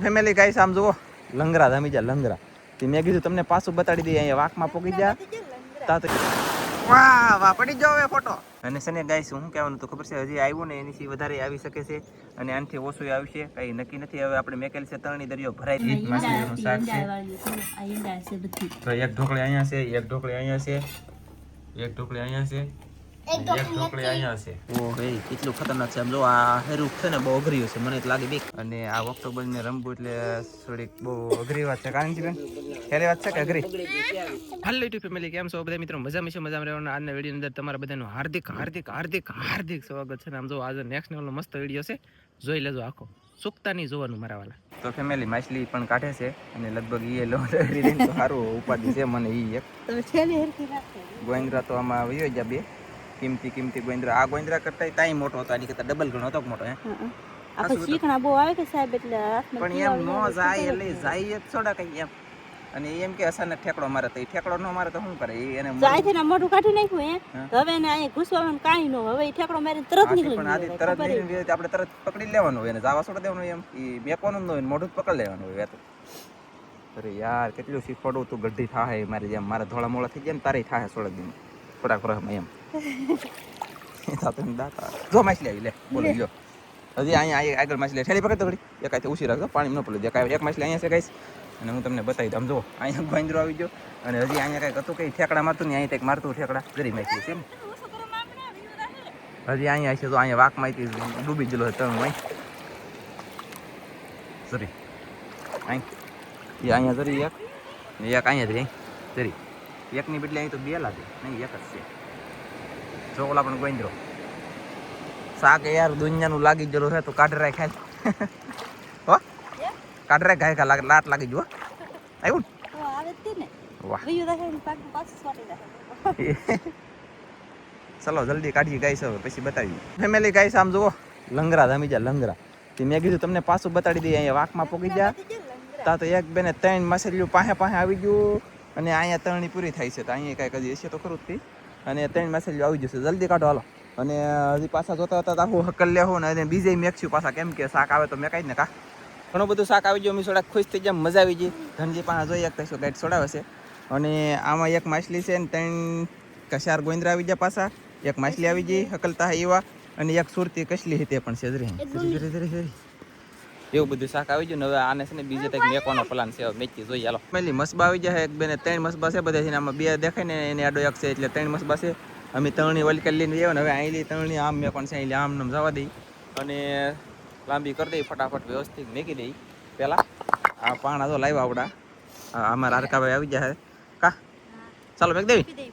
Family guys આમ જુઓ લંગરા ધામી જા લંગરા તે મેં કીધું તમને પાછું બતાડી દઈએ અહીંયા વાકમાં પોકી જા તા તો વાહ વાહ પડી જાવ એ ફોટો અને સને ગાઈસ હું કહેવાનું તો ખબર છે હજી આવ્યું ને એની વધારે આવી શકે છે અને આનથી ઓછું આવશે કઈ નક્કી નથી હવે આપણે મેકેલ છે તરણી દરિયો ભરાઈ દીધી માછલીનું શાક છે તો એક ઢોકળી અહીંયા છે એક ઢોકળી અહીંયા છે એક ઢોકળી અહીંયા છે એક ઢોકળી અહીંયા છે ઓ ભાઈ કેટલું ખતરનાક છે આમ જો આ હેરું છે ને બહુ અઘરી છે મને લાગે બીક અને આ ઓક્ટોબર ને રમવું એટલે થોડીક બહુ અઘરી વાત છે કારણ કે બેન પહેલી વાત છે કે અઘરી હાલો યુટ્યુબ ફેમિલી કેમ છો બધા મિત્રો મજામાં છે મજામાં રહેવાના આજના વિડીયો અંદર તમારા બધાનું હાર્દિક હાર્દિક હાર્દિક હાર્દિક સ્વાગત છે ને આમ જો આજે નેક્સ્ટ લેવલનો મસ્ત વિડીયો છે જોઈ લેજો આખો સુકતા નહીં જોવાનું મારા વાલા તો ફેમિલી માછલી પણ કાઢે છે અને લગભગ એ લોહરી તો સારું ઉપાધિ છે મને ઈ એક તમે છેલી હરખી રાખો ગોંદરા તો આમાં વયો જા બે કિંમતી ગોંદરા આ ગોંદરા કરતા ટાઈમ મોટો હતો આની કરતા ડબલ ગણો હતો મોટો હે આપણે શીખણા બહુ આવે કે સાહેબ એટલે પણ એમ નો જાય એટલે જાય જ છોડા કઈ એમ અને એમ કે અચાનક ઠેકડો મારે તો ઠેકડો ન મારે તો શું કરે એને જાય છે ને મોઢું કાઢી નાખ્યું હે હવે એને અહીં ઘૂસવાનું કાઈ ન હવે ઠેકડો મારીને તરત નીકળી પણ આદી તરત નીકળી આપણે તરત પકડી લેવાનું હોય એને જાવા છોડ દેવાનું એમ ઈ મેકવાનું ન હોય મોઢું પકડી લેવાનું હોય તો અરે યાર કેટલું શીખવાડું તું ગઢી થાય મારી જેમ મારા ધોળા મોળા થઈ જાય ને તારી થાય સોડા દિન થોડાક રહમાં એમ જો માછલી આવી લે બોલો લ્યો હજી અહીંયા આગળ માછલી ઠેલી પકડ તો ઘડી એકાથી ઉછી રાખજો પાણી ન પડે દેખાય એક માછલી અહીંયા છે ગાઈસ અને હું તમને બતાવી દઉં જો અહીંયા ગોંદરો આવી ગયો અને હજી અહીંયા કંઈક હતું કંઈ ઠેકડા મારતું ને અહીંયા કંઈક મારતું ઠેકડા ગરી માછલી છે હજી અહીંયા છે તો અહીંયા વાક માહિતી ડૂબી ગયેલો છે તણ અહીં સરી અહીં એ અહીંયા જરી એક ને એક અહીંયા જરી જરી એકની બદલે અહીં તો બે લાગે નહીં એક જ છે જો ઓલા પણ ગોંદરો શાક યાર દુનિયાનું લાગી ગયેલું છે તો કાઢરાય ખાય હો કાઢરાય ગાય કા લાટ લાગી જો આવ્યું ને વાહ ચલો જલ્દી કાઢીએ ગાઈસ હવે પછી બતાવીએ ફેમિલી ગાઈસ આમ જુઓ લંગરા ધામી જા લંગરા તે મેં કીધું તમને પાછું બતાડી દઈએ અહીંયા વાકમાં પોકી જા તા તો એક બેને ત્રણ માછલીઓ પાસે આવી ગયું અને અહીંયા તરણી પૂરી થાય છે તો અહીંયા કાંઈ કદી હશે તો ખરું જ અને ત્રણ માછલીઓ આવી જશે જલ્દી કાઢો હાલો અને હજી પાછા જોતા હતા આખું હકલ લેવું ને બીજે મેક્સ્યું પાછા કેમ કે શાક આવે તો મેં કાંઈ ને કા ઘણું બધું શાક આવી ગયું અમે થોડાક ખુશ થઈ જાય મજા આવી ગઈ ધનજી પાસે જોઈએ એક કશો ગાઈડ છોડાવે છે અને આમાં એક માછલી છે ને ત્રણ કશાર ગોંદરા આવી ગયા પાછા એક માછલી આવી ગઈ હકલતા એવા અને એક સુરતી કસલી તે પણ છે જરી એવું બધું શાક આવી ગયું ને હવે આને છે ને બીજે કંઈક મેકવાનો પ્લાન છે મેચી જોઈએ હાલો પહેલી મસબા આવી જાય એક બેને ત્રણ મસબા છે બધા છે આમાં બે દેખાય ને એને આડો એક છે એટલે ત્રણ મસબા છે અમે તરણી વલકેલ લઈને આવ્યા ને હવે અહીંલી તરણી આમ મેં પણ છે અહીં આમ નામ જવા દઈ અને લાંબી કરી દઈ ફટાફટ વ્યવસ્થિત મેકી દઈ પહેલાં આ પાણા તો લાવ્યા આવડા અમારા આરકાભાઈ આવી જાય કા ચાલો મેક દેવી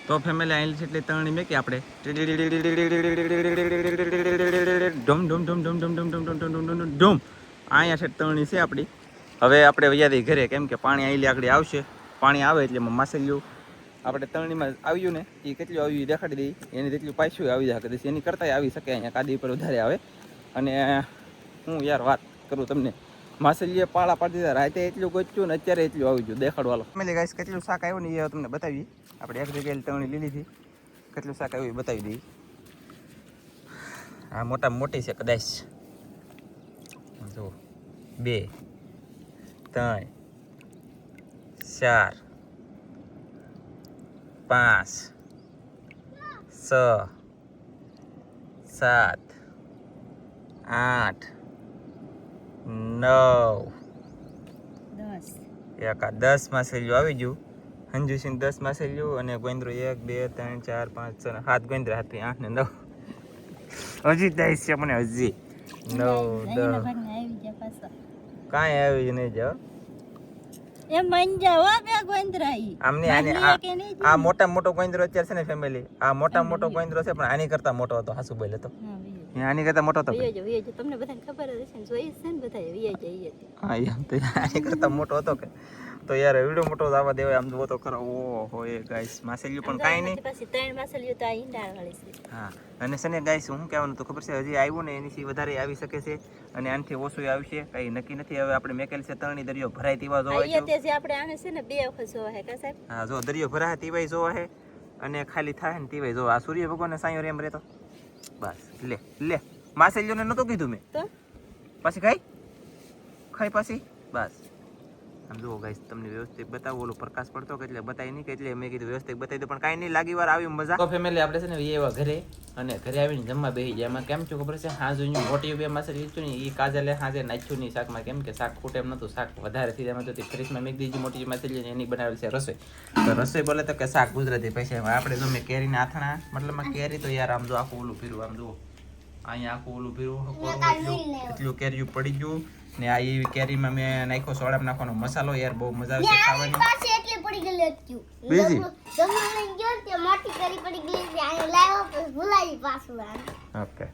તો ફેમિલી અહીં છે એટલે તરણી મેકી આપણે ઢમ ઢમ ઢમ ઢમ ઢમ ઢમ ઢમ ઢમ ઢમ ઢમ અહીંયા છે તરણી છે આપણી હવે આપણે વૈયાદી ઘરે કેમ કે પાણી અહીં આગળ આવશે પાણી આવે એટલે માછલીઓ આપણે તરણીમાં આવ્યું ને એ કેટલું આવ્યું દેખાડી દઈ એની જેટલું પાછું આવી જાય કદાચ એની કરતાં આવી શકે અહીંયા કાદી પર વધારે આવે અને હું યાર વાત કરું તમને માછલીએ પાળા પાડી દીધા રાતે એટલું ગોચ્યું ને અત્યારે એટલું આવી ગયું દેખાડવાલો ફેમિલી ગાઈસ કેટલું શાક આવ્યું ને એ તમને બતાવી આપણે એક જગ્યાએ તરણી લીધી હતી કેટલું શાક આવ્યું એ બતાવી દઈએ હા મોટી છે કદાચ જો 2 3 4 5 6 7 8 9 10 માછલીઓ આવી ગયું હંજુસિંહ 10 માછલીઓ અને ગોંદરો 1 2 3 4 5 6 7 ગોંદરા 7 8 ને 9 હજી 10 છે મને હજી 9 10 કાંઈ આવી નહીં જાઓ એ મંજા બે ગોંદરા આમને આ મોટો ગોંદરો અત્યારે છે ને ફેમિલી આ મોટો ગોંદરો છે પણ આની કરતા મોટો હતો હાસુ બોલે તો આની કરતા મોટો હતો તમને બધાને ખબર જ હશે ને જોઈ છે ને બધા વિયા જઈએ હા એમ તો આની કરતા મોટો હતો કે તો યાર વિડિયો મોટો આવવા દેવાય આમ જોવો તો ખરો ઓહો એ ગાઈસ માછલીઓ પણ કાંઈ નહીં પછી ત્રણ માછલીઓ તો આ ઈંડા વાળી છે હા અને સને ગાઈસ હું કહેવાનું તો ખબર છે હજી આવ્યું ને એની વધારે આવી શકે છે અને આનથી ઓછું આવશે કઈ નક્કી નથી હવે આપણે મેકેલ છે તરણી દરિયો ભરાય તેવા જોવા અહીંયા તે જે આપણે આને છે ને 2 વખત જોવા હે કા સાહેબ હા જો દરિયો ભરાય તેવાય જોવા હે અને ખાલી થાય ને તેવાય જોવા આ સૂર્ય ભગવાનને સાયો રેમ રહેતો બસ લે માછલીઓને નતું કીધું મેં તો પછી કઈ ખાઈ પાછી બસ આમ જુઓ ગાઈસ તમને વ્યવસ્થિત બતાવો ઓલો પ્રકાશ પડતો કે એટલે બતાવી નહીં કે એટલે મેં કીધું વ્યવસ્થિત બતાવી દો પણ કાંઈ નહીં લાગી વાર આવી મજા તો ફેમિલી આપણે છે ને એવા ઘરે અને ઘરે આવીને જમવા બેસી જાય એમાં કેમ છું ખબર છે હાજું મોટી બે માસે લીધું ને એ કાજલે હાજે નાખ્યું નહીં શાકમાં કેમ કે શાક ખૂટે એમ નતું શાક વધારે થઈ એમાં તો ફ્રીજમાં મેં દીધી મોટી માછલી એની બનાવેલ છે રસોઈ તો રસોઈ બોલે તો કે શાક ગુજરાતી પૈસા આપણે જો મેં કેરીના આથણા મતલબમાં કેરી તો યાર આમ જો આખું ઓલું પીરું આમ જુઓ અહીંયા આખું ઓલું પીરું એટલું કેરીયું પડી ગયું ને આ એવી કેરીમાં મેં નાખ્યો સોડામાં નાખવાનો મસાલો યાર બહુ મજા આવશે ખાવાની પાસે એટલી પડી ગયેલી હતી બીજી જમવા ગયો તે મોટી કરી પડી ગયેલી આ લાવ્યો પછી ભૂલાઈ પાછું ઓકે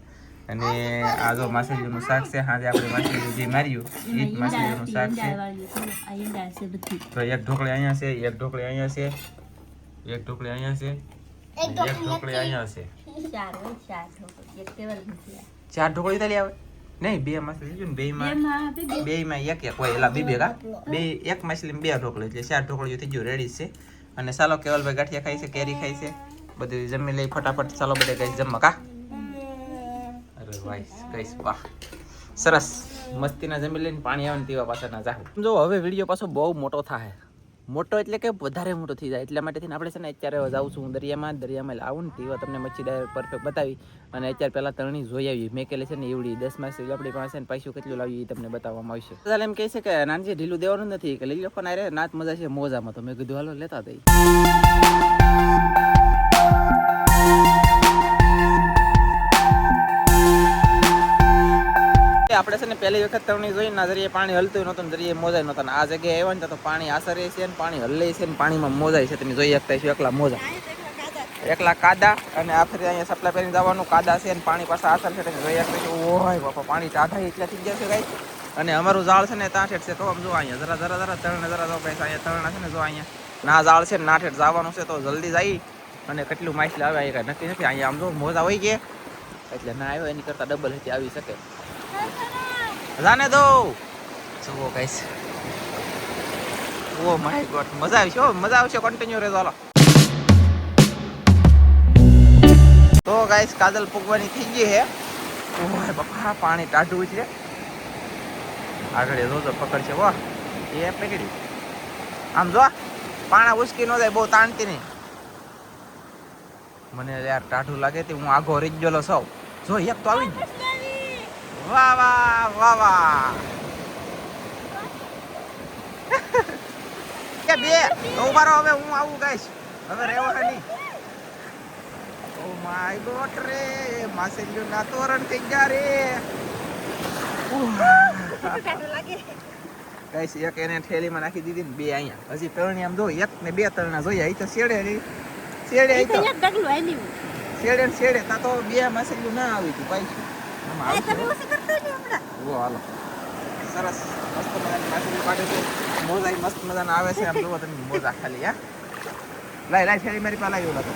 અને આ જો માછલીનું શાક છે હાજે આપણે માછલી જે માર્યું એ જ માછલીનું શાક છે તો એક ઢોકળી અહીંયા છે એક ઢોકળી અહીંયા છે એક ઢોકળી અહીંયા છે એક ઢોકળી અહીંયા છે ચાર ઢોકળી તાલી આવે નહીં બે માછલી લીધું ને બેમાં એક એક હોય એલા બે ભેગા બે એક માછલી બે ઢોકળી એટલે ચાર ઢોકળીઓ થઈ ગયું રેડી છે અને ચાલો કેવલભાઈ ગાંઠિયા ખાય છે કેરી ખાય છે બધું જમી લઈ ફટાફટ ચાલો બધા કઈ જમવા કા અરે ભાઈ કઈશ વાહ સરસ મસ્તીના જમી લઈને પાણી આવે ને તેવા પાછા ના જાવ જો હવે વિડીયો પાછો બહુ મોટો થાય મોટો એટલે કે વધારે મોટો થઈ જાય એટલા માટે થઈને આપણે છે ને અત્યારે જાઉં છું દરિયામાં આવું ને તેવા તમને મચ્છી ડાયરેક્ટ પરફેક્ટ બતાવી અને અત્યારે પહેલાં તરણી જોઈ આવી મેં કેલે છે ને એવડી 10 માસ આપણી પાસે ને પૈસું કેટલું લાવી એ તમને બતાવવામાં આવશે ચાલ એમ કહે છે કે નાનજી ઢીલું દેવાનું નથી કે લઈ લો પણ અરે નાચ મજા છે મોજામાં તો મેં કીધું હાલો લેતા દઈ આપણે છે ને પહેલી વખત તરણી જોઈ ને દરિયે પાણી હલતું નહોતું દરિયે મોજાય નહોતા આ જગ્યાએ આવ્યા ને તો પાણી આસરે છે ને પાણી હલે છે ને પાણીમાં મોજાય છે તમે જોઈ શકતા છો એકલા મોજા એકલા કાદા અને આખરે અહીંયા સપ્લાય કરીને જવાનું કાદા છે ને પાણી પાછા આસર છે તમે જોઈ શકતા છો ઓય બાપા પાણી ટાઢા એટલા થઈ ગયા છે ગાઈ અને અમારું ઝાડ છે ને ત્યાં છે તો આમ જો અહીંયા જરા તરણ જરા જો ગાઈસ અહીંયા તરણા છે ને જો અહીંયા ના ઝાડ છે ને નાઠેઠ જવાનું છે તો જલ્દી જઈ અને કેટલું માછલી આવે એ કાંઈ નક્કી નથી અહીંયા આમ જો મોજા હોય ગયા એટલે ના આવ્યો એની કરતાં ડબલ હતી આવી શકે જાને દો જુઓ ગાઈસ ઓ માય ગોડ મજા આવશે કન્ટિન્યુ રહેજો હાલો તો ગાઈસ કાજલ પૂગવાની થઈ ગઈ છે ઓય બાપા પાણી ટાઢું છે આગળ જોજો પકડશે વાહ એ પકડી આમ જો પાણા ઉસકી ન જાય બહુ તાણતી નહીં મને યાર ટાઢું લાગે તે હું આગો રહી ગયેલો સૌ જો એક તો આવી ગયો વાહ વાહ વાહ વાહ કે બે તો ઉભારો હવે હું આવું ગાઈશ હવે રહેવા નહીં ઓ માય ગોડ રે માસેલિયો ના તોરણ થઈ ગયા રે ગાઈશ એક એને થેલીમાં નાખી દીધી ને બે અહીંયા હજી તરણી આમ જો એક ને બે તરણા જોયા એ તો શેડે તો શેડે તા તો બે માસેલિયું ના આવી હતું પાછું હાલો સરસ મસ્ત મજાની માછલી પાડે છે મોજા મસ્ત મજાના આવે છે આમ જોવો તમે મોજા ખાલી હા લાઈ છેડી મારી પાસે આવ્યો હતો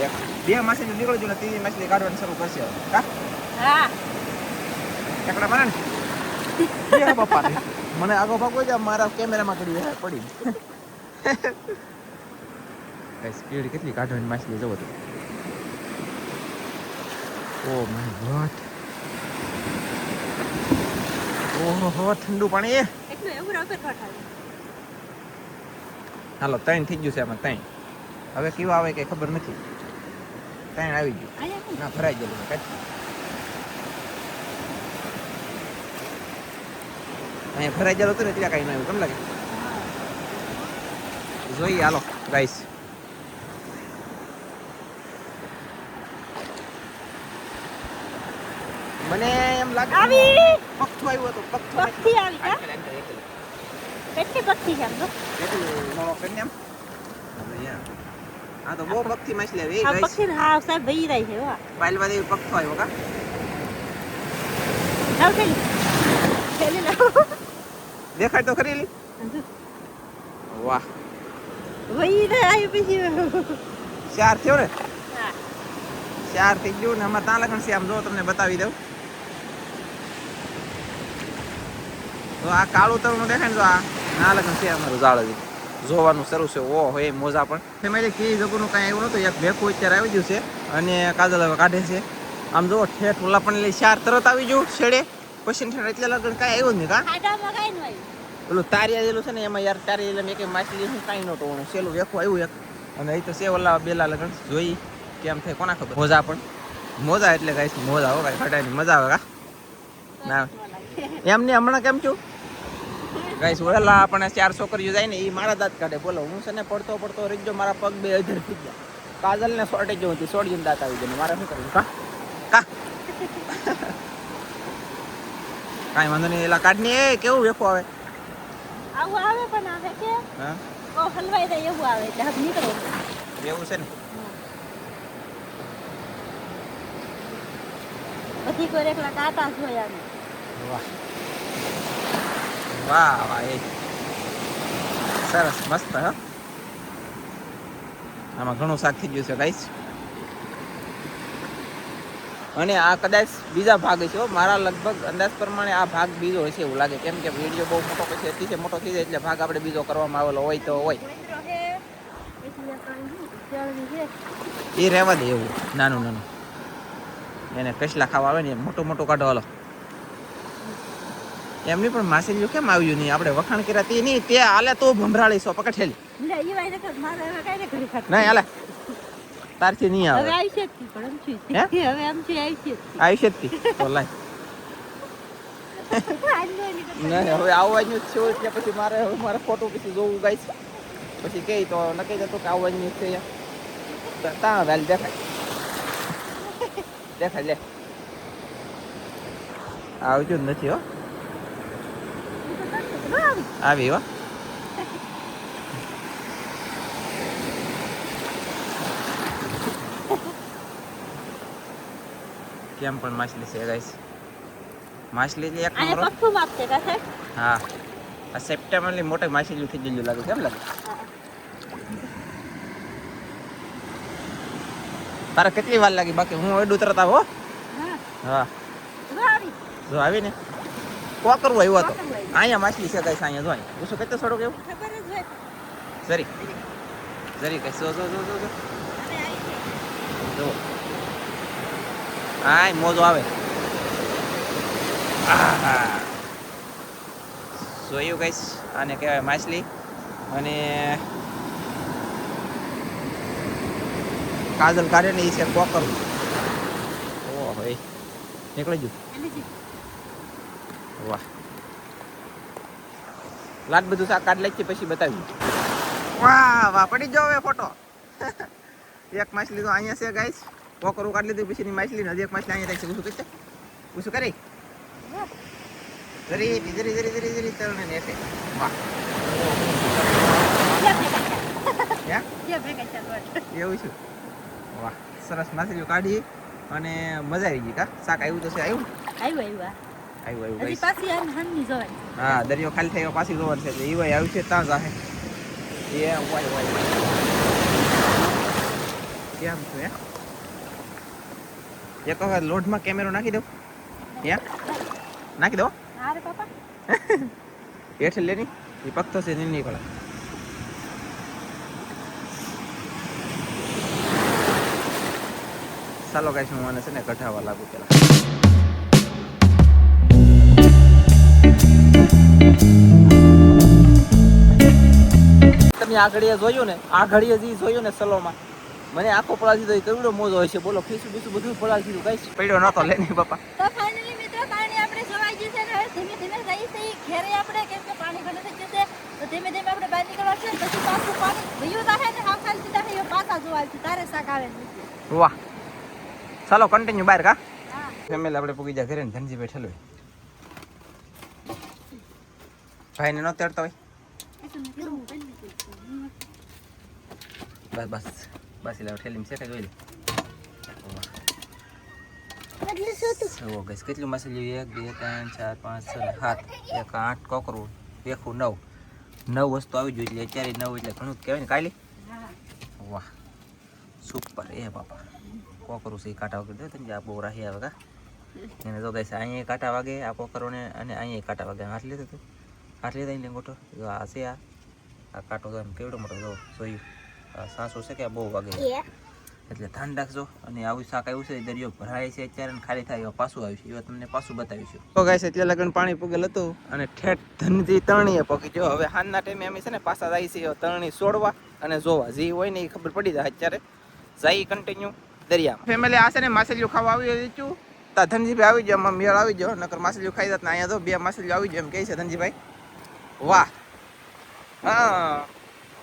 એક બે માછલી નીકળી ગયો ત્રીજી માછલી કાઢવાની શરૂ કરશે હા એકડા મને ને બાપા મને આગો ભાગો છે મારા કેમેરામાં પડી સ્પીડ કેટલી કાઢવાની માછલી જોવો તો Oh my god. ઓહો ઠંડુ પાણી એટલું એવું રાઉતર કાઢાય હાલો ત્રણ થઈ ગયું છે આમાં ત્રણ હવે કેવા આવે કઈ ખબર નથી ત્રણ આવી ગયું ના ભરાઈ ગયેલું કાઢી અહીંયા ભરાઈ ગયેલું હતું ને ત્યાં કઈ ના આવ્યું કેમ લાગે જોઈએ હાલો ગાઈસ મને એમ લાગે આવી પક્ષી આવ્યો હતો પક્ષી આવી કા કેટલી પક્ષી છે આમ તો કેટલી મોળો કરીને એમ આ તો બહુ પક્ષી માછલી આવી ગાઈસ આ પક્ષી હા સાહેબ ભઈ રહી છે વાહ પાલવા દેવી પક્ષી આવ્યો કા આવ ખેલી લો દેખાય તો ખરી લી વાહ ભઈ રહી પછી ચાર થયો ને હા ચાર થઈ ગયો ને અમાર તા લગન છે આમ જો તમને બતાવી દઉં તો આ કાળું તરનું દેખાય ને તો આ ના લગન છે અમારું ઝાડ હજી જોવાનું શરૂ છે ઓહો એ મોજા પણ ફેમિલી કી જગુનું કાંઈ એવું નહોતું એક ભેખું અત્યારે આવી ગયું છે અને કાજલ હવે કાઢે છે આમ જો ઠેઠ ઓલા પણ લઈ ચાર તરત આવી ગયું છેડે પછી ઠેઠ એટલે લગન કાંઈ આવ્યું જ નહીં કા ખાડામાં કાંઈ ન આવ્યું. પેલું તારિયા જેલું છે ને એમાં યાર તારી એટલે મેં કે માછલી હું કાંઈ નહોતો હું સેલું વેખું આવ્યું એક અને એ તો છે ઓલા બેલા લગન જોઈ કેમ થાય કોના ખબર મોજા પણ મોજા એટલે ગાઈસ મોજા હો કાંઈ ખટાની મજા આવે કા ના એમને હમણાં કેમ છું ગાઈસ ઓલા આપણે 4 છોકરીઓ જાય ને એ મારા દાંત કાઢે બોલો હું છે ને પડતો પડતો રીજો મારા પગ બે અધર થઈ ગયા કાજલ ને સોટે જો હતી સોડિયું દાંત આવી ગયું મારે શું કરવું કા કા કાંઈ વાંધો નહીં એલા કાઢની એ કેવું વેખો આવે આવું આવે પણ આવે કે હા ઓ હલવાઈ જાય એવું આવે એટલે હવે નીકળો એવું છે ને બધી કોઈ એકલા કાંટા જોયા ને વાહ વાહ વાહ એ સરસ મસ્ત હા આમાં ઘણું શાક થઈ ગયું છે ગાઈસ અને આ કદાચ બીજા ભાગ છે હો મારા લગભગ અંદાજ પ્રમાણે આ ભાગ બીજો હશે એવું લાગે કેમ કે વિડીયો બહુ મોટો પછી અતિશય મોટો થઈ જાય એટલે ભાગ આપણે બીજો કરવામાં આવેલો હોય તો હોય એ રહેવા દે એવું નાનું નાનું એને કસલા ખાવા આવે ને મોટું મોટું કાઢો હાલો એમની પણ માછલીઓ કેમ આવ્યું નહીં આપણે વખાણ કર્યા તે નહીં તે હાલે તો ભમરાળી સો પકડેલી નહીં હાલે તારથી નહીં આવે હવે આવી છે પણ આમ છું હે? હવે આમ છું આવી છે આવી છે જ તી. તો લાય નહીં હવે આવવાનું જ છે એટલે પછી મારે ફોટો પછી જોવું ગાઈશ પછી કહે તો નક્કી જતું કે આવવાનું જ છે ત્યાં વેલ દેખાય દેખાય લે આવજો જ નથી હો આવી હો કેમ પણ માછલી છે ગાઈસ માછલી એટલે એક આને નંબર હો. પક્કું માપશે કા સાહેબ હા આ સપ્ટેમ્બરની મોટી માછલી થઈ ગયેલું લાગે કેમ લાગે તારે કેટલી વાર લાગી બાકી હું એડું તરત આવો હો. હા હા જો આવી જો આવી ને કોકરું આવ્યો હતો કોકરું આવ્યું. અહીંયા માછલી છે ગાઈસ અહીંયા જો અહીંયા પૂછો કેટલો થોડુંક એવું ખબર જ હોય જરી કઈ જો હવે આવી છે જો આય મોજો આવે આહા જોયું ગાઈસ આને કહેવાય માછલી અને કાજલ કાઢે ને એ છે કોકર ઓહો એ નીકળી ગયું એની જ વાહ લાટ બધું શાક કાઢ લઈ પછી બતાવ્યું વાહ વાહ પડી જાવ હવે ફોટો એક માછલી તો અહીંયા છે ગાઈસ કોકરું કાઢી લીધું પછીની માછલી ને હજી એક માછલી અહીંયા રાખી છે પૂછું કરી જરી જરી જરી જરી જરી તરને નેઠે વાહ હે જે ભેગા છે લોટ એવું છે વાહ સરસ માછલીઓ કાઢી અને મજા આવી ગઈ કા શાક આવ્યું તો છે આવ્યું આવ્યું આવ્યું હજી ગાઈસ પાછી આમ હમની જોવાની હા દરિયો ખાલી થયો પાછી જોવાનું છે એટલે ઈ વાય આવ્યું છે ત્યાં જાહે એ વાય વાય કેમ છે એક વખત લોઢમાં કેમેરો નાખી દઉં હે નાખી દો અરે પાપા હેઠ લેની એ પગતો છે નહીં નીકળે ચાલો ગાઈસ હું મને છે ને કઢાવા લાગુ પેલા તમે આ ઘડીએ જોયું ને આ ઘડીએ જે જોયું ને સલોમાં મને આખો પડાવી દીધો કેવડો મોજો હોય છે બોલો ખીસું બીસું બધું પડાવી દીધું ગાઈસ પડ્યો નતો લે નહીં બાપા તો ફાઇનલી મિત્રો પાણી આપણે જોવાઈ ગયું છે ને હવે ધીમે ધીમે જઈએ છીએ ઘેરે આપણે કેમ કે પાણી ઘણું થઈ જશે તો ધીમે ધીમે આપણે બહાર નીકળવા છે પછી પાછું પાણી ભયું થાય ને હાવ ખાલી સીધા થઈ પાછા જોવા છે તારે શાક આવે ને વાહ ચાલો કન્ટિન્યુ બહાર કા હા ફેમિલી આપણે પૂગી જા ઘરે ને ધનજી બેઠેલો હોય ભાઈને ન તેડતા હોય બસ બસ બસ એટલે ઠેલીમાં છે કે જોઈ લે કેટલું શું તું જુઓ ગઈશ કેટલું માછલી 1 2 3 4 5 6 7 એક 8 કોકરું વેખું 9 વસ્તુ આવી જોઈએ એટલે અત્યારે 9 એટલે ઘણું જ કહેવાય ને કાલી વાહ સુપર એ બાપા કોકરું છે કાંટા વગર દે તને આ બહુ રાહી આવે કા એને તો ગઈશ અહીંયા કાંટા વાગે આ કોકરોને અને અહીંયા કાંટા વાગે હાથ લીધું તું હાથ લીધા એને ગોઠો જો આ છે આ કાંટો તો કેવડો મોટો જો જોયું સાસુ છે કે બહુ વાગે એટલે ધ્યાન રાખજો. અને આવું શાક આવ્યું છે, દરિયો ભરાય છે અત્યારે ખાલી થાય એવા પાછું આવ્યું છે, એવા તમને પાછું બતાવીશું. તો ગાઈસ એટલે લગન પાણી પૂગેલ હતું અને ઠેઠ ધનજી તરણીએ પગી જો. હવે હાનના ટાઈમે અમે છે ને પાછા જાય છે તરણી છોડવા અને જોવા જે હોય ને એ ખબર પડી જાય. અત્યારે જાય કન્ટિન્યુ દરિયામાં. ફેમિલી આ છે ને માછલીઓ ખાવા આવી દીધું. તા ધનજીભાઈ આવી જાવ, આમાં મેળ આવી જાવ, નકર માછલીઓ ખાઈ જાત ને અહીંયા તો 2 માછલીઓ આવી જાય એમ કહે છે ધનજીભાઈ. વાહ હા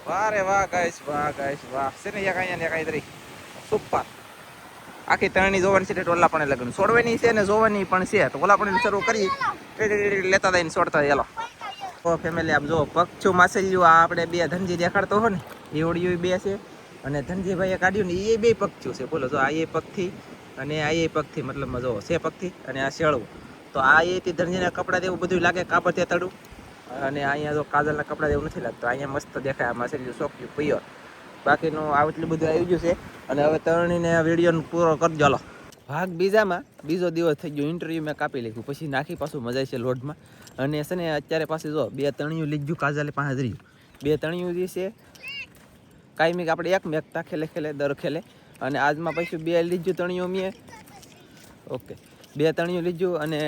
વાહ રે વાહ ગાઈસ, વાહ ગાઈસ વાહ. છે ને એક અહીંયા ને એક અહીં સુપર. આખી તરણી જોવાની છે, ઓલા પણ લગન છોડવાની છે ને જોવાની પણ છે. તો ઓલા પણ શરૂ કરી લેતા દઈને છોડતા એલો. તો ફેમિલી આમ જો પક્ષીઓ માછલીઓ આ આપણે 2 ધનજી દેખાડતો હો ને એ ઓડિયો 2 છે. અને ધનજીભાઈએ કાઢ્યું ને એ 2 પક્ષીઓ છે. બોલો જો આ એ પગથી અને આ એ પગથી, મતલબ જો છે પગથી અને આ શેળવું. તો આ એથી ધનજીના કપડા જેવું બધું લાગે, કાપડ તે તડું. અને અહીંયા જો કાજલના કપડા જેવું નથી લાગતું. અહીંયા મસ્ત દેખાય આ માછલીઓ સોક્યું પિયર. બાકીનું આટલું બધું આવી ગયું છે. અને હવે તરણીને વિડીયો પૂરો કરજો. ચાલો ભાગ બીજામાં બીજો દિવસ થઈ ગયો. ઇન્ટરવ્યૂ મેં કાપી લીધું, પછી નાખી પાછું મજા છે લોડમાં. અને છે ને અત્યારે પાછી જો 2 તણિયું લીધું કાજલે પાસે જ રહ્યું. 2 તણિયું જે છે કાયમી આપણે એક મેકતા ખેલે દર ખેલે. અને આજમાં પાછું 2 લીધું તણિયું મેં. ઓકે 2 તણિયું લીધું. અને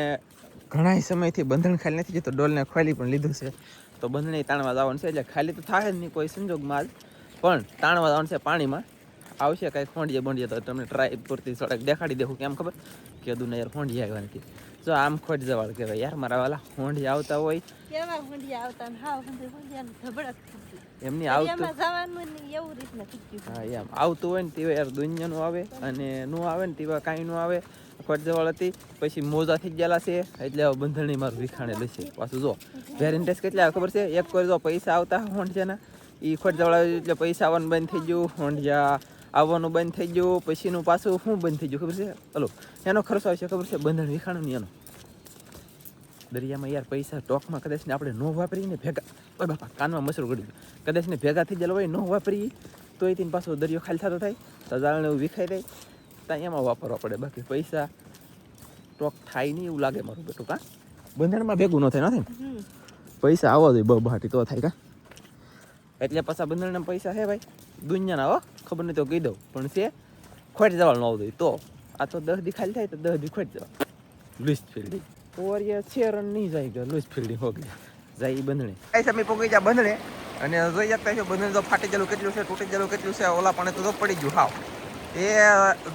ઘણા સમયથી બંધણ ખાલી નથી જતો, ડોલને ખોલી પણ લીધું છે. તો બંધણે તાણવા જવાનું છે, એટલે ખાલી તો થાય જ નહીં કોઈ સંજોગમાં. પણ તાણવા જવાનું છે પાણીમાં. આવશે કાંઈ ખોંડીએ બંડીએ તો તમને ટ્રાય પૂરતી થોડાક દેખાડી દેવું. કેમ ખબર કીધું ને યાર ખોંડી આવ્યા નથી. જો આમ ખોટ જવાળ કહેવાય યાર. મારા વાલા ખોંડી આવતા હોય કેવા ખોંડિયા આવતા ને હાવ ખોંડિયાનું ધબડક થતું. એમની આવતું એમાં જવાનું ને એવું રીતના થયું. હા એમ આવતું હોય ને તેવા યાર દુનિયાનું આવે, અને નું આવે ને તેવા કાંઈ નું આવે. ખોટ જવાળ હતી પછી મોજા થઈ ગયેલા છે, એટલે હવે બંધણી મારું વિખાણે લેશે. પાછું જો વેરેન્ટેસ કેટલા ખબર છે, એક કોઈ જો પૈસા આવતા હોંડિયાના એ ખોટ જવાળ એટલે પૈસા આવવાનું બંધ થઈ ગયું, હોંડિયા આવવાનું બંધ થઈ ગયું. પછીનું પાછું શું બંધ થઈ ગયું ખબર છે? હલો એનો ખર્ચો આવશે ખબર છે, બંધણ વિખાણું નહીં એનો. દરિયામાં યાર પૈસા ટોકમાં કદાચ ને આપણે ન વાપરીને ભેગા, ઓય બાપા કાનમાં મસરું ગળી ગયું, કદાચ ને ભેગા થઈ ગયેલા હોય ન વાપરી તો એ તેને પાછો દરિયો ખાલી થતો થાય, સજાળને એવું વિખાઈ જાય, ત્યાં એમાં વાપરવા પડે. બાકી પૈસા ટોક થાય નહીં એવું લાગે મારું બેટું. કા બંધણમાં ભેગું ન થાય, ન થાય ને પૈસા આવવા જોઈએ બહાટી તો થાય. કા એટલે પાછા બંધણના પૈસા છે ભાઈ દુનિયાના. હો ખબર નહીં તો કહી દઉં, પણ છે ખોટ જવાનું આવવું જોઈએ. તો આ તો 10 દી ખાલી થાય તો 10 દી ખોટ જવા. Louis fielding over year 6 run નહીં જાય કે લુઈસ ફિલ્ડિંગ હો ગયા જાય બંધણે. કઈ સમય પોગી જાય બંધણે. અને જોઈ શકતા છો બંધણે તો ફાટી ગયેલું કેટલું છે, તૂટી ગયેલું કેટલું છે. ઓલા પણ તો પડી ગયું હાવ. એ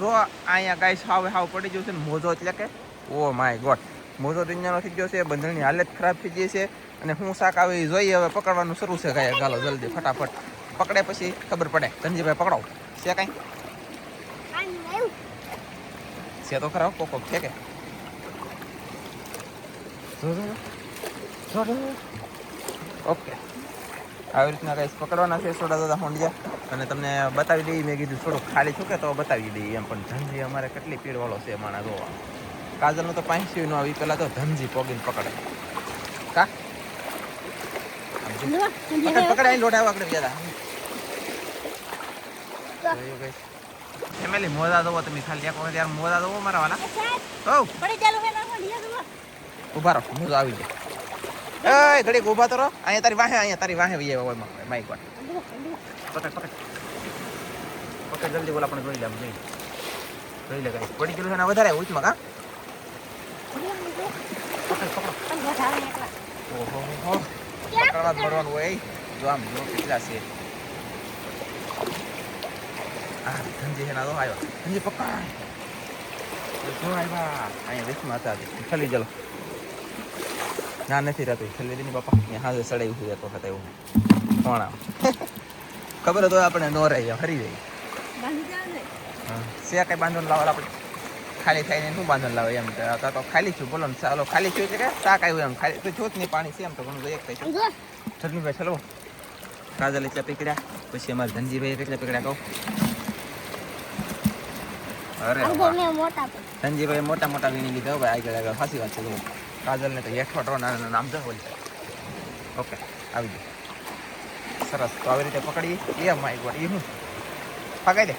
જો અહીંયા ગાય હાવ પડી ગયું છે ને મોજો, એટલે કે ઓ માય ગોડ મોજો દુનિયાનો થઈ ગયો છે. બંધણની હાલત ખરાબ થઈ ગઈ છે. અને હું શાક આવે એ જોઈએ. હવે પકડવાનું શરૂ છે ગાય. ગાલો જલ્દી ફટાફટ પકડે પછી ખબર પડે. ધનજીભાઈ પકડાવ છે કાંઈ છે તો ખરા કોક છે કે ઓકે આવી રીતના ગાઈસ પકડવાના છે સોડા દાદા હોંડિયા. અને તમને બતાવી દઈએ, મેં કીધું થોડુંક ખાલી છૂકે તો બતાવી દઈએ એમ. પણ ધનજી અમારે કેટલી પીડવાળો છે માણા જોવા. કાજલનું તો 5 નો આવી, પેલા તો ધનજી પોગીને પકડે. કા પકડે અહીં લોટ આવ્યો આગળ ગયા ફેમિલી. મોજા જોવો તમે ખાલી એક વખત યાર મોજા જોવો મારા વાલા. ઓ પડી ચાલુ હે ના ખોંડિયા જુઓ. ઉભા રહો મોજા આવી જાય. એ ઘડીક ઉભા તો રહો. અહીંયા તારી વાહે, અહીંયા તારી વાહે વહી આવ્યો માઈક વાત. પકડ પકડ પકડ જલ્દી બોલા. આપણે જોઈ લે જોઈ લે ગાઈસ પડી ગયેલું છે ને વધારે ઉચમાં. કા પકડ પકડ. ઓહો પકડવા પડવાનું હોય. જો આમ જો કેટલા છે. હા ધનજી હેના તો આવ્યા. ધનજી પકડ જો આવ્યા. અહીંયા વેચમાં હતા ખાલી ચલો. ના નથી રહેતું ખાલી દીની બાપા. હા સડાયું છે તો હતા એવું કોણ ખબર હતો આપણે નો રહી ફરી જાય. હા છે કઈ બાંધવાનું લાવવા આપણે ખાલી થઈને શું બાંધવાનું લાવે એમ. તો ખાલી છું બોલો ને. ચાલો ખાલી છું એટલે કે શાક આવ્યું એમ. ખાલી તો જોત નહીં પાણી છે એમ તો ઘણું એક થઈ છે. ચટણીભાઈ ચલો. કાજલ એટલા પીકડ્યા, પછી અમારે ધનજીભાઈ કેટલા પીકડ્યા કહું. અરે ધનજીભાઈ મોટા મોટા વીણી લીધા ભાઈ. આગળ આગળ સાચી વાત છે. કાજલને તો હેઠો નાના નામ છે બોલ. ઓકે આવી ગયું સરસ. તો આવી રીતે પકડી. એ માય ગોડ એ હું પકાઈ દે.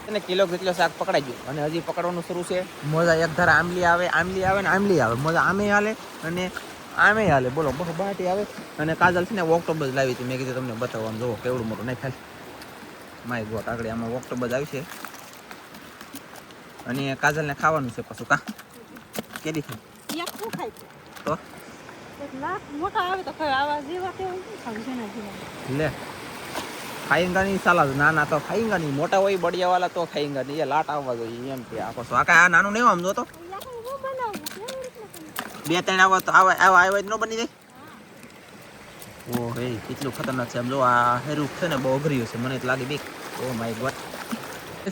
એને કિલો કેટલો શાક પકડાઈ ગયું અને હજી પકડવાનું શરૂ છે. મોજા એક ધારા આંબલી આવે ને આંબલી આવે. મોજા આમે હાલે અને આમે હાલે બોલો બહુ બાટી આવે. અને કાજલ છે ને ઓક્ટોબસ લાવી હતી, મેં કીધું તમને બતાવવાનું, જોવો કેવડું મોટું નહીં ખાલી. માય ગોટ આગળ આમાં ઓક્ટોબસ આવી છે. અને કાજલને ખાવાનું છે પાછું કા કેદી ખાય એક શું ખાય તો એક લાખ મોટા આવે તો ખાય, આવા જેવા કેવું શું ખાવું છે ના જેવા. લે ખાઈંગા નહીં સાલા, નાના તો ખાઈંગા નહીં, મોટા હોય બળિયા વાળા તો ખાઈંગા નહીં. એ લાટ આવવા જોઈએ એમ કે આ પાછું આ કાંઈ આ નાનું નહીં આમ જો તો આપણે શું બનાવવું કેવી રીતના બનાવવું? 2-3 આવા તો આવા જ ન બની જાય. ઓ હે કેટલું ખતરનાક છે આમ જો. આ હેરું છે ને બહુ અઘર્યું છે, મને તો લાગે બીક. Oh my God.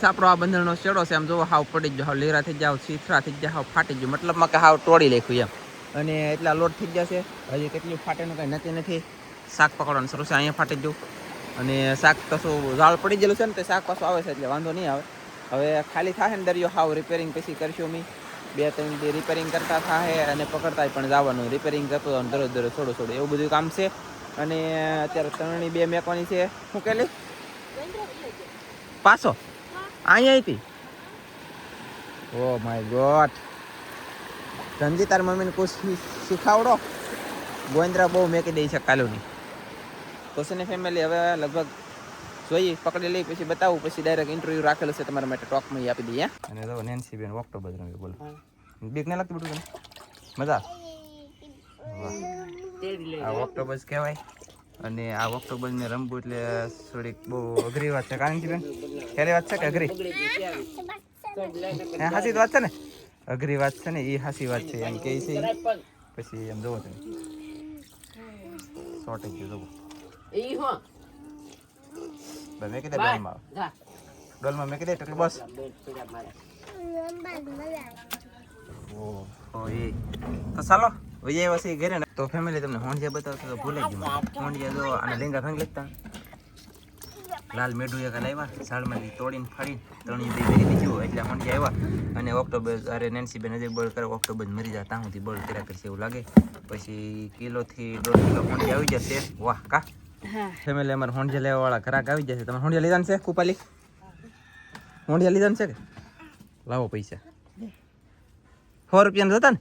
આપણો આ બંધણનો શેડો છે આમ જો, હાવ પડી જ હાવ લેરા થઈ જાવ, સીથરા થઈ જાય, હાવ ફાટી ગયું, મતલબમાં કે હાવ તોડી નાખ્યું એમ. અને એટલા લોટ થઈ જશે, હજી કેટલું ફાટેનું કાંઈ નક્કી નથી. શાક પકડવાનું શરૂ છે, અહીંયા ફાટી ગયું. અને શાક કશું ઝાડ પડી ગયેલું છે ને, તે શાક પાછું આવે છે એટલે વાંધો નહીં આવે. હવે ખાલી થાય ને દરિયો હાવ રિપેરિંગ પછી કરશું અમે 2-3 દી રિપેરિંગ કરતા થાય અને પકડતા પણ જવાનું, રિપેરિંગ કરતો દરરોજ થોડું એવું બધું કામ છે. અને અત્યારે તરણી 2 મેકવાની છે. શું કેલી પાછો અહીંયા હતી? Oh my God. ધનજી તાર મમ્મીને કુછ શીખાવડો, ગોંદરા બહુ મેકી દઈ છે કાલુની. તો છે ને ફેમિલી હવે લગભગ જોઈએ, પકડી લઈ પછી બતાવું, પછી ડાયરેક્ટ ઇન્ટરવ્યુ રાખેલું છે તમારા માટે, ટોકમાં આપી દઈએ. અને જો નેન્સી બેન ઓક્ટોબર રમ્યું, બોલો બીક ના લાગતી બધું તને? મજા આ ઓક્ટોબસ કહેવાય. અને આ ઓક્ટોબરને રમવું એટલે થોડીક બહુ અઘરી વાત છે. કારણ કે બેન પહેલી વાત છે કે અઘરી હાસી વાત છે ને, અઘરી વાત છે ને એ હાસી વાત છે એમ કે છે. પછી એમ જોવો તમે શોર્ટેજ જોવો મેં કીધે ડોલમાં મેં કીધે એટલે બસ. તો ચાલો વૈયા વસી ઘરે ને. તો ફેમિલી તમને હોંડિયા બતાવતો તો ભૂલે જ હોંડિયા જો અને લેંગા ભાંગ લેતા લાલ મેઢું એક લાવ્યા, ઝાડમાંથી તોડીને ફાડીને તણી દઈ દીધું એટલે હોંડિયા આવ્યા. અને ઓક્ટોબર અરે નેન્સી બેન હજી બળ કરે, ઓક્ટોબર મરી જાય ત્યાં સુધી બળ કર્યા કરશે એવું લાગે. પછી 1 કિલોથી 1.5 કિલો હોંડિયા આવી જશે. વાહ કા ફેમિલી અમારે હોંડિયા લેવા વાળા ઘરાક આવી જશે. તમે હોંડિયા લીધા છે કુપાલી? હોંડિયા લીધા છે કે લાવો પૈસા 100 રૂપિયા હતા ને?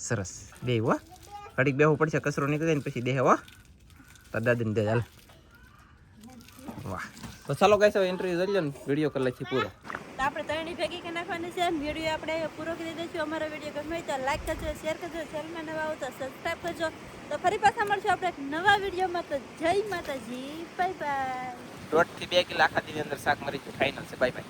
સરસ દે હો, ઘડીક બેહવું પડશે, કચરો નીકળી જાય ને પછી દે હો તાર દાદીને દે હાલ. વાહ. તો ચાલો ગાઈસ હવે ઇન્ટરવ્યુ જોઈ લો ને, વિડીયો કરી લઈએ પૂરો. તો આપણે ત્રણેય ભેગી કરી નાખવાની છે. વિડીયો આપણે પૂરો કરી દઈશું. અમારો વિડીયો ગમે તો લાઈક કરજો, શેર કરજો, ચેનલમાં નવા આવો તો સબસ્ક્રાઈબ કરજો. તો ફરી પાછા મળશું આપણે એક નવા વિડીયોમાં. તો જય માતાજી, બાય બાય. 1.5 થી 2 કિલો આખા દીની અંદર શાક મરી ગયું, ફાઇનલ છે. Bye bye.